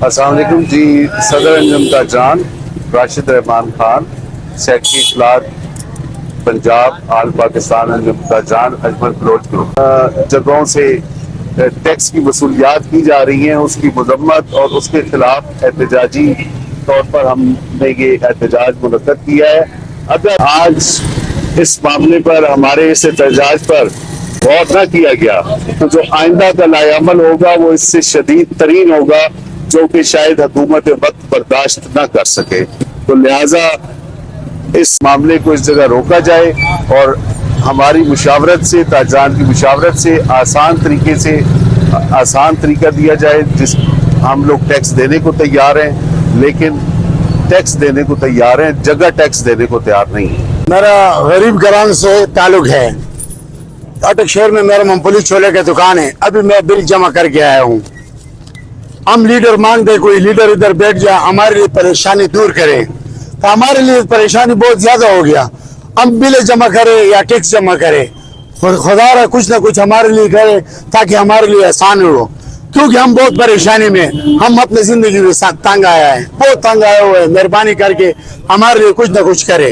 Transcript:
अस्सलाम वालेकुम जी। सदर अंजम का जान राशिद रहमान खान, सेक्रेटरी इत्तलात पंजाब आल पाकिस्तान अंजम का जान अजमल बलोच ग्रुप जगहों से टैक्स की वसूलियात की जा रही हैं, उसकी मजम्मत और उसके खिलाफ एहतजाजी तौर पर हमने ये एहतजाज मुनक्कद किया है। अगर आज इस मामले पर हमारे इस एहतजाज पर गौर न किया गया तो जो आइंदा का लायामल होगा वो इससे शदीद तरीन होगा, जो कि शायद हुकूमत वक्त बर्दाश्त न कर सके। तो लिहाजा इस मामले को इस जगह रोका जाए और हमारी मुशावरत से, ताजरान की मुशावरत से आसान तरीका दिया जाए। जिस हम लोग टैक्स देने को तैयार हैं, लेकिन टैक्स देने को तैयार हैं, जगह टैक्स देने को तैयार नहीं है। मेरा गरीब घरान से ताल्लुक है। अटक शहर में मेरा मूंगफली छोले की दुकान है। अभी मैं बिल जमा करके आया हूँ। हम लीडर मांगते, कोई लीडर इधर बैठ जाए, हमारे लिए परेशानी दूर करे। तो हमारे लिए परेशानी बहुत ज्यादा हो गया। हम बिल जमा करे या टैक्स जमा करे, खुदा रहा कुछ ना कुछ हमारे लिए करे ताकि हमारे लिए आसान हो, क्योंकि हम बहुत परेशानी में, हम अपने जिंदगी में तंग आया है, बहुत तंग आया हुआ है। मेहरबानी करके हमारे लिए कुछ ना कुछ करे।